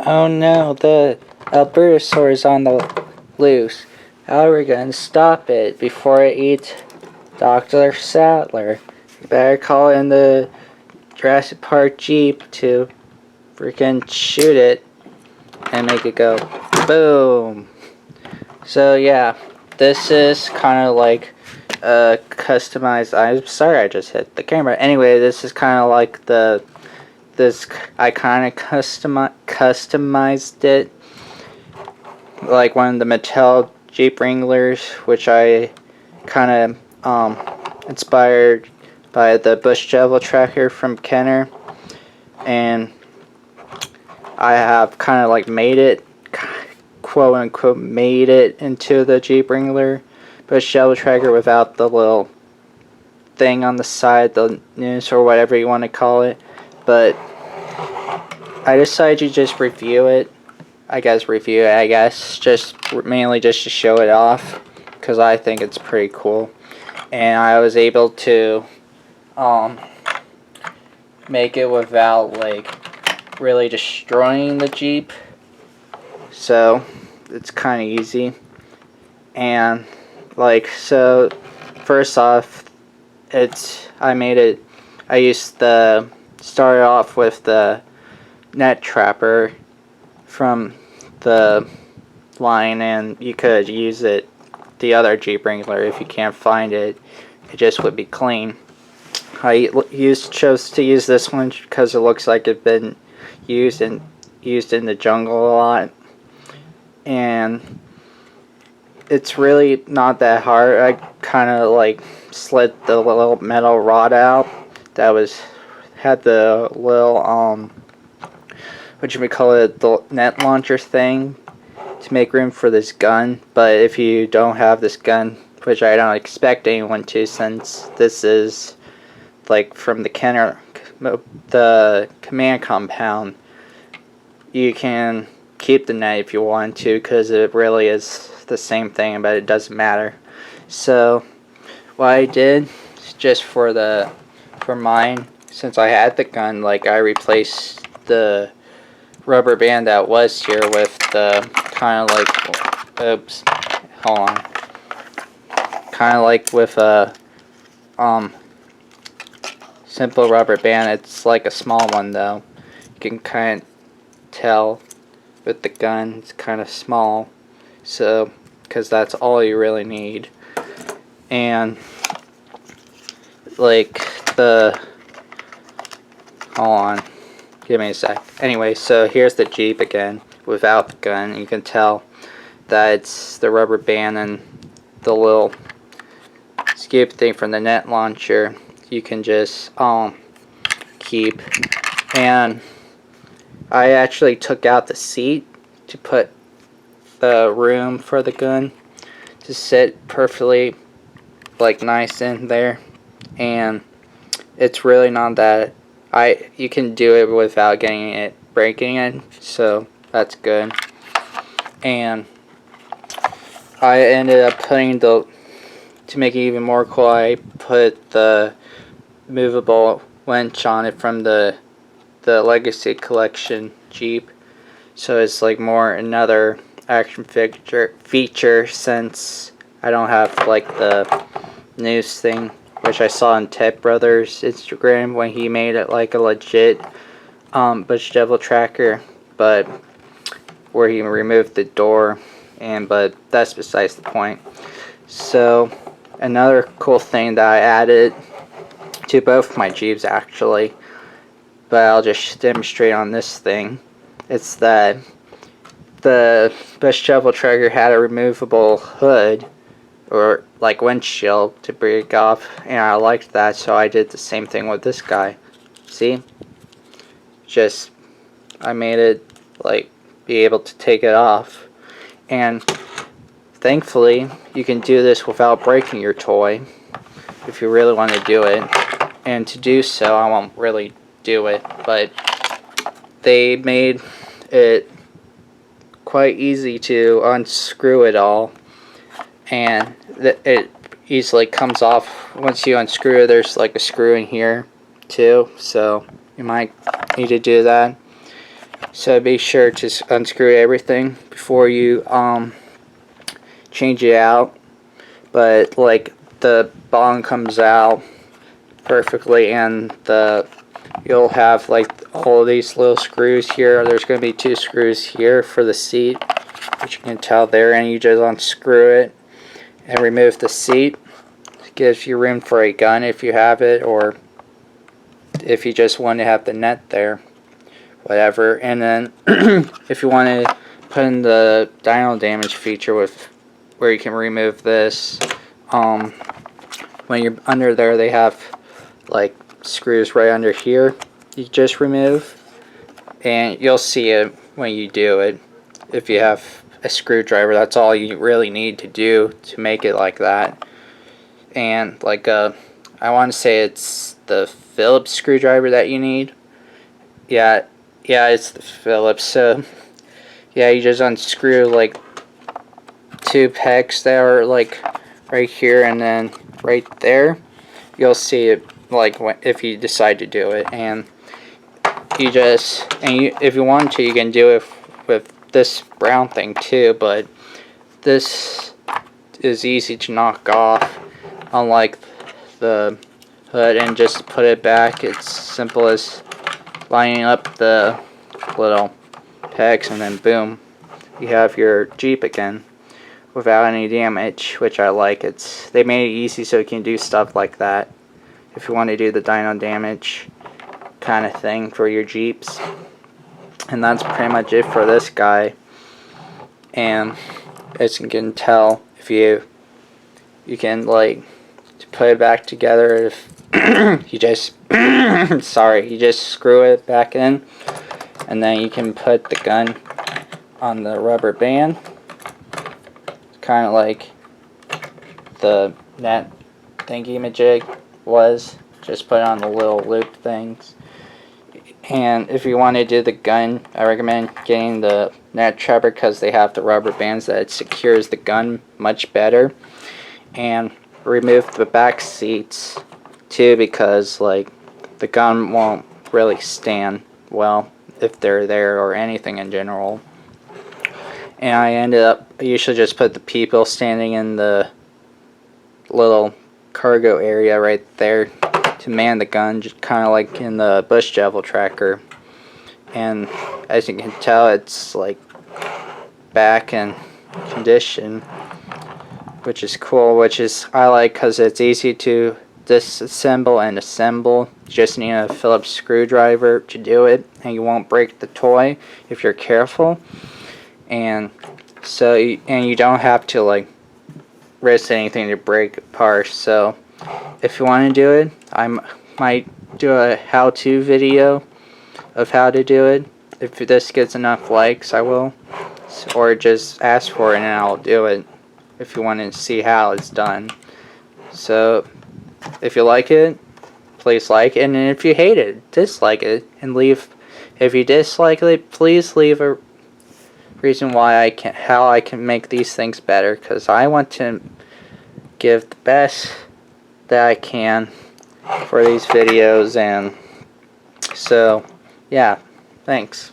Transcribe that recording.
Oh no, the Albertosaur is on the loose. How are we gonna stop it before it eats Dr. Sattler? You better call in the Jurassic Park Jeep to freaking shoot it and make it go boom. So yeah, this is kind of like customized. I'm sorry, I just hit the camera. Anyway, this is kind of like I kind of customized it like one of the Mattel Jeep Wranglers, which I kind of inspired by the bush shovel tracker from Kenner, and I have kind of like made it, quote unquote, made it into the Jeep Wrangler bush shovel tracker without the little thing on the side, the noose or whatever you want to call it. But I decided to just review it. Just mainly just to show it off, because I think it's pretty cool. And I was able to make it without like really destroying the Jeep. So it's kind of easy. And like, so first off, started off with the net trapper from the line, and you could use the other Jeep Wrangler if you can't find it. It just would be clean. I chose to use this one because it looks like it's been used in the jungle a lot, and it's really not that hard. I kind of like slid the little metal rod out that had the little the net launcher thing to make room for this gun. But if you don't have this gun, which I don't expect anyone to, since this is like from the Kenner, the command compound, you can keep the net if you want to, because it really is the same thing, but it doesn't matter. So what I did, just for mine, since I had the gun, like I replaced the rubber band that was here with the kind of like, oops, hold on, kind of like with a simple rubber band. It's like a small one though. You can kind of tell with the gun it's kind of small, so because that's all you really need. And like hold on, give me a sec. Anyway, so here's the Jeep again without the gun. You can tell that it's the rubber band and the little scoop thing from the net launcher. You can just keep. And I actually took out the seat to put the room for the gun to sit perfectly, like nice in there. And it's really not that. You can do it without breaking it, so that's good. And I ended up putting to make it even more cool, I put the movable winch on it from the Legacy Collection Jeep, so it's like more another action feature, since I don't have like the noose thing, which I saw on Ted Brothers' Instagram when he made it like a legit bush devil tracker, but where he removed the door, but that's besides the point. So another cool thing that I added to both my Jeeps actually, but I'll just demonstrate on this thing, it's that the bush shovel tracker had a removable hood or like windshield to break off, and I liked that, so I did the same thing with this guy. See, just I made it like be able to take it off, and thankfully you can do this without breaking your toy if you really want to do it. And to do so, I won't really do it, but they made it quite easy to unscrew it all, and it easily comes off once you unscrew it. There's like a screw in here too, so you might need to do that. So be sure to unscrew everything before you change it out. But like the bond comes out perfectly, and you'll have like all of these little screws here. There's going to be 2 screws here for the seat, which you can tell there, and you just unscrew it and remove the seat. It gives you room for a gun if you have it, or if you just want to have the net there, whatever. And then if you want to put in the dino damage feature with where you can remove this, when you're under there, they have like screws right under here you just remove, and you'll see it when you do it. If you have a screwdriver, that's all you really need to do to make it like that. And like I want to say it's the Phillips screwdriver that you need. Yeah, it's the Phillips. So yeah, you just unscrew like 2 pegs that are like right here, and then right there you'll see it like if you decide to do it. And you just, if you want to, you can do it with this brown thing too, but this is easy to knock off, unlike the hood. And just put it back, it's simple as lining up the little pegs, and then boom, you have your Jeep again without any damage, which I like. They made it easy so you can do stuff like that if you want to do the dino damage kind of thing for your Jeeps. And that's pretty much it for this guy. And as you can tell, if you can like to put it back together, if you just sorry, you just screw it back in, and then you can put the gun on the rubber band, kind of like the net thingy-majig was. Just put on the little loop things. And if you want to do the gun, I recommend getting the net trapper, because they have the rubber bands that secures the gun much better. And remove the back seats too, because like the gun won't really stand well if they're there, or anything in general. And I usually just put the people standing in the little cargo area right there to man the gun, just kind of like in the bush devil tracker. And as you can tell, it's like back in condition, which is cool, I like, because it's easy to disassemble and assemble. You just need a Phillips screwdriver to do it, and you won't break the toy if you're careful. And so you don't have to like risk anything to break apart. So if you want to do it, I might do a how-to video of how to do it. If this gets enough likes, I will. Or just ask for it and I'll do it, if you want to see how it's done. So if you like it, please like it. And if you hate it, dislike it. And if you dislike it, please leave a reason how I can make these things better, because I want to give the best that I can for these videos. And so yeah, thanks.